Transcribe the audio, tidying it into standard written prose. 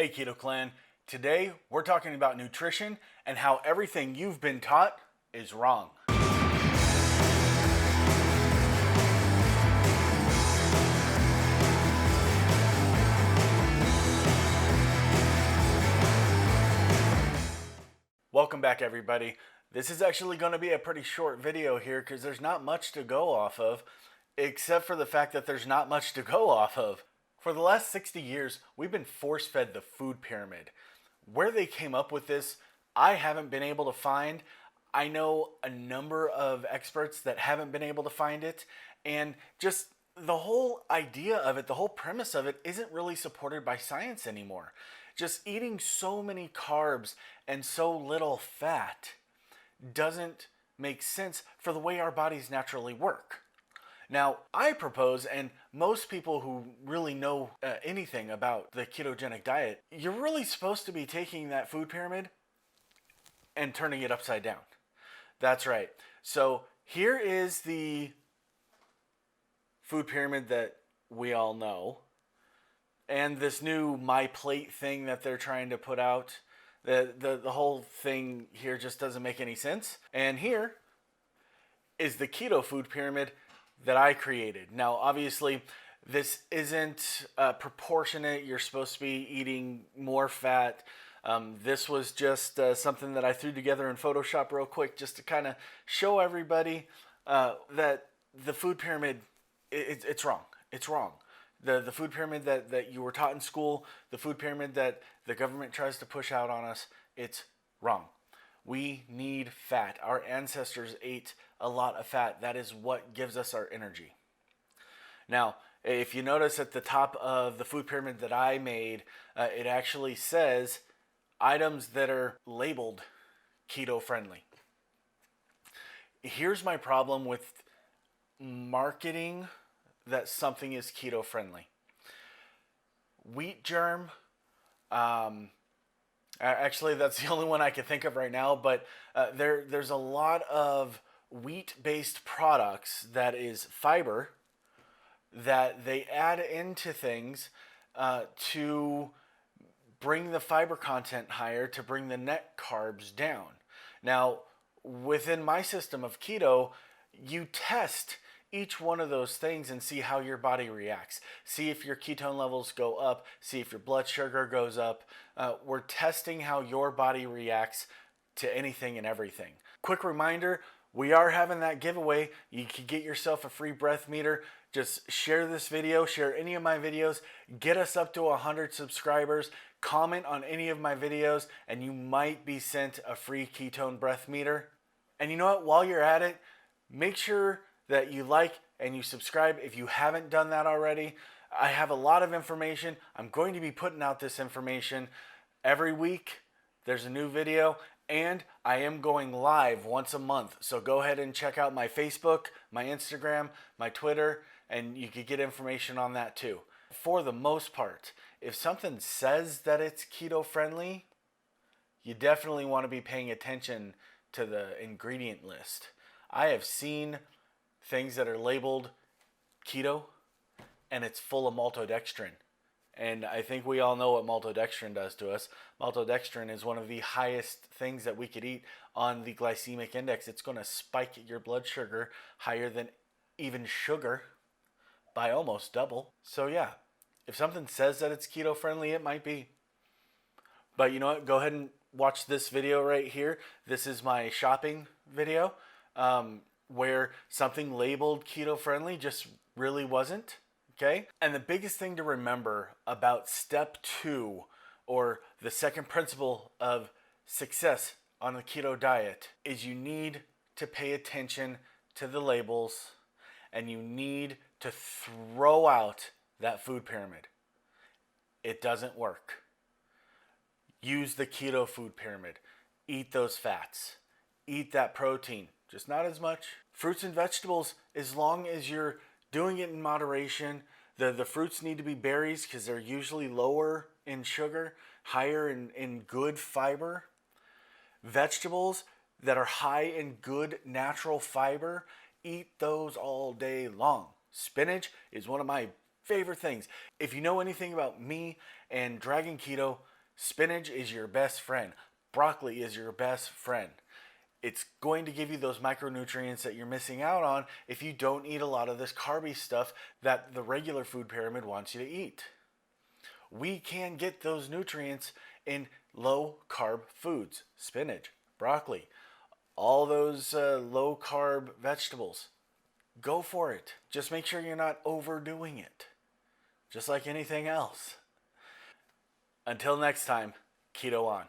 Hey Keto Clan, today we're talking about nutrition and how everything you've been taught is wrong. Welcome back everybody. This is actually going to be a pretty short video here because there's not much to go off of, except for the fact that there's not much to go off of. For the last 60 years, we've been force-fed the food pyramid. Where they came up with this, I haven't been able to find. I know a number of experts that haven't been able to find it, and just the whole idea of it, the whole premise of it isn't really supported by science anymore. Just eating so many carbs and so little fat doesn't make sense for the way our bodies naturally work. Now, I propose, and most people who really know anything about the ketogenic diet, you're really supposed to be taking that food pyramid and turning it upside down. That's right. So here is the food pyramid that we all know. And this new My Plate thing that they're trying to put out, the whole thing here just doesn't make any sense. And here is the keto food pyramid that I created. Now, obviously, this isn't proportionate. You're supposed to be eating more fat. This was just something that I threw together in Photoshop real quick just to kind of show everybody that the food pyramid, it's wrong. It's wrong. The food pyramid that you were taught in school, the food pyramid that the government tries to push out on us, it's wrong. We need fat. Our ancestors ate a lot of fat. That is what gives us our energy. Now, if you notice at the top of the food pyramid that I made, it actually says items that are labeled keto friendly. Here's my problem with marketing that something is keto friendly. Wheat germ, actually, that's the only one I can think of right now, but there's a lot of wheat-based products that is fiber that they add into things to bring the fiber content higher, to bring the net carbs down. Now, within my system of keto, you test each one of those things and see how your body reacts. See if your ketone levels go up, see if your blood sugar goes up. We're testing how your body reacts to anything and everything. Quick reminder, we are having that giveaway. You can get yourself a free breath meter. Just share this video, share any of my videos, get us up to 100 subscribers, comment on any of my videos, and you might be sent a free ketone breath meter. And you know what, while you're at it, make sure that you like and you subscribe if you haven't done that already. I have a lot of information. I'm going to be putting out this information every week. There's a new video, and I am going live once a month. So go ahead and check out my Facebook, my Instagram, my Twitter, and you can get information on that too. For the most part, if something says that it's keto friendly, you definitely want to be paying attention to the ingredient list. I have seen things that are labeled keto and it's full of maltodextrin. And I think we all know what maltodextrin does to us. Maltodextrin is one of the highest things that we could eat on the glycemic index. It's going to spike your blood sugar higher than even sugar by almost double. So yeah, if something says that it's keto friendly, it might be. But you know what? Go ahead and watch this video right here. This is my shopping video. Where something labeled keto friendly just really wasn't, okay? And the biggest thing to remember about step 2, or the second principle of success on the keto diet, is you need to pay attention to the labels and you need to throw out that food pyramid. It doesn't work. Use the keto food pyramid. Eat those fats. Eat that protein. Just not as much. Fruits and vegetables, as long as you're doing it in moderation. The fruits need to be berries because they're usually lower in sugar, higher in good fiber. Vegetables that are high in good natural fiber, eat those all day long. Spinach is one of my favorite things. If you know anything about me and Dragon Keto, Spinach is your best friend. Broccoli is your best friend. It's going to give you those micronutrients that you're missing out on if you don't eat a lot of this carby stuff that the regular food pyramid wants you to eat. We can get those nutrients in low carb foods, spinach, broccoli, all those low carb vegetables. Go for it. Just make sure you're not overdoing it, just like anything else. Until next time, keto on.